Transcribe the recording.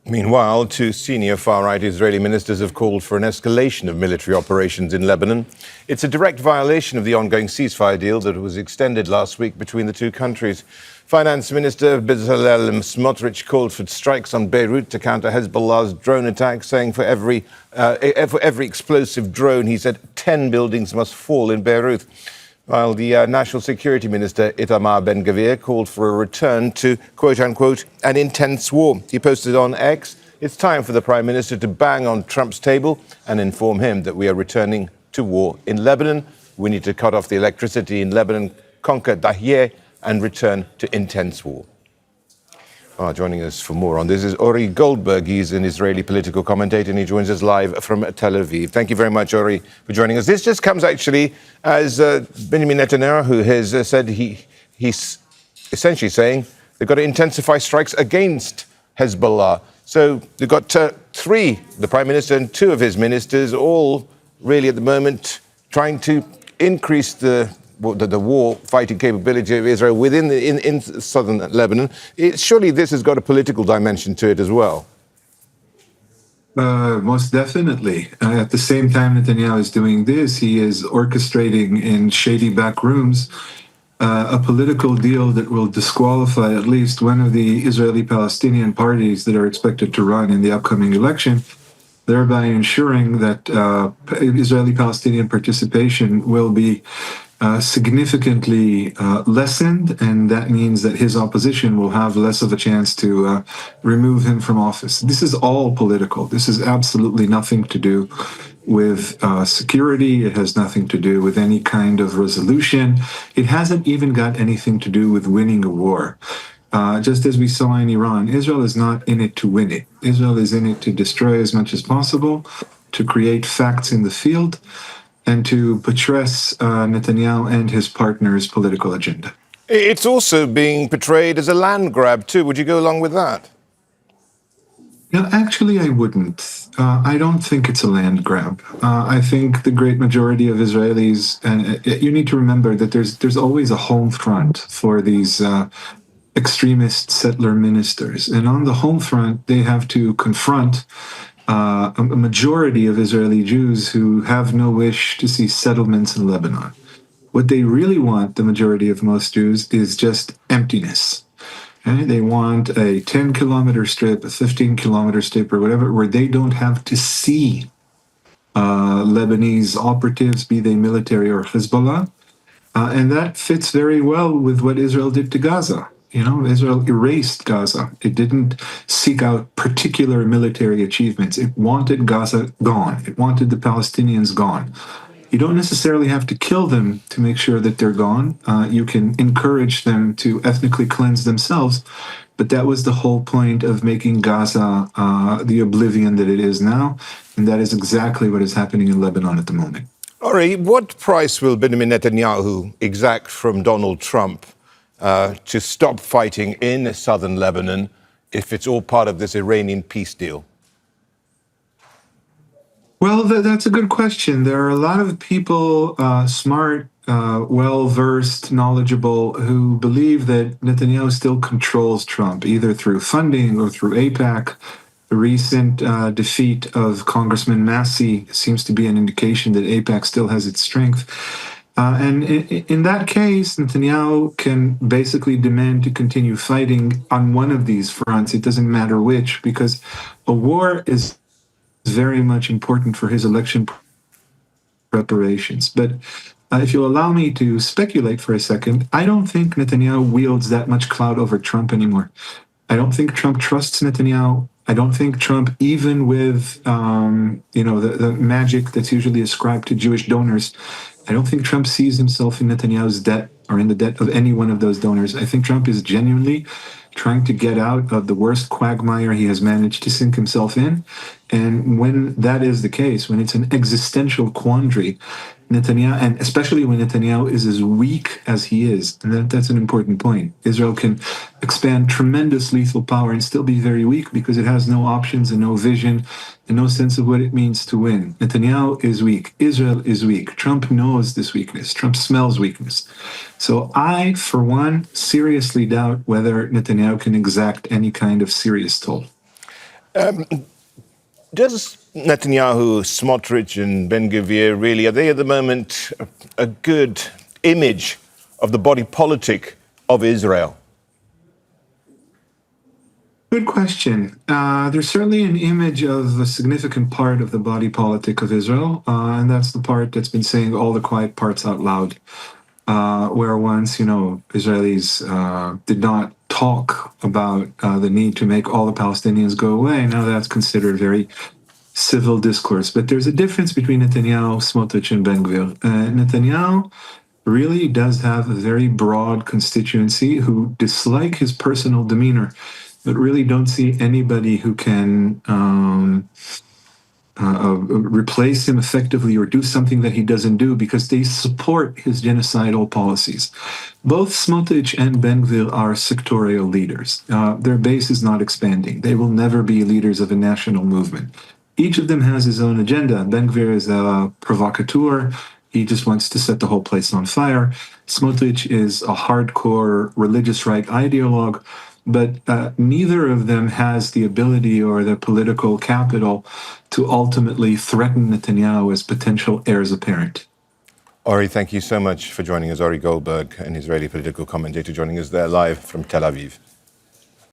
Meanwhile, two senior far-right Israeli ministers have called for an escalation of military operations in Lebanon. It's a direct violation of the ongoing ceasefire deal that was extended last week between the two countries. Finance Minister Bezalel Smotrich called for strikes on Beirut to counter Hezbollah's drone attacks, saying for every explosive drone, he said 10 buildings must fall in Beirut. While the National Security Minister Itamar Ben-Gvir called for a return to, quote-unquote, an intense war. He posted on X, "It's time for the Prime Minister to bang on Trump's table and inform him that we are returning to war in Lebanon. We need to cut off the electricity in Lebanon, conquer Dahieh, and return to intense war." Joining us for more on this is Ori Goldberg. He's an Israeli political commentator, and he joins us live from Tel Aviv. Thank you very much, Ori, for joining us. This just comes actually as Benjamin Netanyahu has said he's essentially saying they've got to intensify strikes against Hezbollah. So they've got three, the Prime Minister and two of his ministers, all really at the moment trying to increase the war-fighting capability of Israel within in southern Lebanon. Surely this has got a political dimension to it as well. Most definitely. At the same time Netanyahu is doing this, he is orchestrating in shady back rooms a political deal that will disqualify at least one of the Israeli-Palestinian parties that are expected to run in the upcoming election, thereby ensuring that Israeli-Palestinian participation will be significantly lessened, and that means that his opposition will have less of a chance to remove him from office. This is all political. This has absolutely nothing to do with security. It has nothing to do with any kind of resolution. It hasn't even got anything to do with winning a war. Just as we saw in Iran, Israel is not in it to win it. Israel is in it to destroy as much as possible, to create facts in the field, and to buttress Netanyahu and his partner's political agenda. It's also being portrayed as a land grab, too. Would you go along with that? No, actually, I wouldn't. I don't think it's a land grab. I think the great majority of Israelis, and you need to remember that there's always a home front for these extremist settler ministers. And on the home front, they have to confront a majority of Israeli Jews who have no wish to see settlements in Lebanon. What they really want, the majority of most Jews, is just emptiness. Okay? They want a 10-kilometer strip, a 15-kilometer strip, or whatever, where they don't have to see Lebanese operatives, be they military or Hezbollah. And that fits very well with what Israel did to Gaza. You know, Israel erased Gaza. It didn't seek out particular military achievements. It wanted Gaza gone. It wanted the Palestinians gone. You don't necessarily have to kill them to make sure that they're gone. You can encourage them to ethnically cleanse themselves. But that was the whole point of making Gaza the oblivion that it is now. And that is exactly what is happening in Lebanon at the moment. Ori, what price will Benjamin Netanyahu exact from Donald Trump to stop fighting in southern Lebanon if it's all part of this Iranian peace deal? Well, that's a good question. There are a lot of people, smart, well-versed, knowledgeable, who believe that Netanyahu still controls Trump, either through funding or through AIPAC. The recent defeat of Congressman Massey seems to be an indication that AIPAC still has its strength. And in that case, Netanyahu can basically demand to continue fighting on one of these fronts. It doesn't matter which, because a war is very much important for his election preparations. But if you'll allow me to speculate for a second, I don't think Netanyahu wields that much clout over Trump anymore. I don't think Trump trusts Netanyahu. I don't think Trump, even with the magic that's usually ascribed to Jewish donors, I don't think Trump sees himself in Netanyahu's debt or in the debt of any one of those donors. I think Trump is genuinely trying to get out of the worst quagmire he has managed to sink himself in. And when that is the case, when it's an existential quandary, Netanyahu, and especially when Netanyahu is as weak as he is, and that's an important point. Israel can expand tremendous lethal power and still be very weak because it has no options and no vision and no sense of what it means to win. Netanyahu is weak. Israel is weak. Trump knows this weakness. Trump smells weakness. So I, for one, seriously doubt whether Netanyahu can exact any kind of serious toll. Does Netanyahu, Smotrich and Ben-Gvir really, are they at the moment a good image of the body politic of Israel? Good question. There's certainly an image of a significant part of the body politic of Israel, and that's the part that's been saying all the quiet parts out loud. Where once, Israelis did not talk about the need to make all the Palestinians go away. Now that's considered very civil discourse. But there's a difference between Netanyahu, Smotrich, and Ben-Gvir. Netanyahu really does have a very broad constituency who dislike his personal demeanor, but really don't see anybody who can replace him effectively or do something that he doesn't do because they support his genocidal policies. Both Smotrich and Ben-Gvir are sectorial leaders. Their base is not expanding. They will never be leaders of a national movement. Each of them has his own agenda. Ben-Gvir is a provocateur. He just wants to set the whole place on fire. Smotrich is a hardcore religious right ideologue, but neither of them has the ability or the political capital to ultimately threaten Netanyahu as potential heirs apparent. Ori, thank you so much for joining us. Ori Goldberg, an Israeli political commentator, joining us there live from Tel Aviv.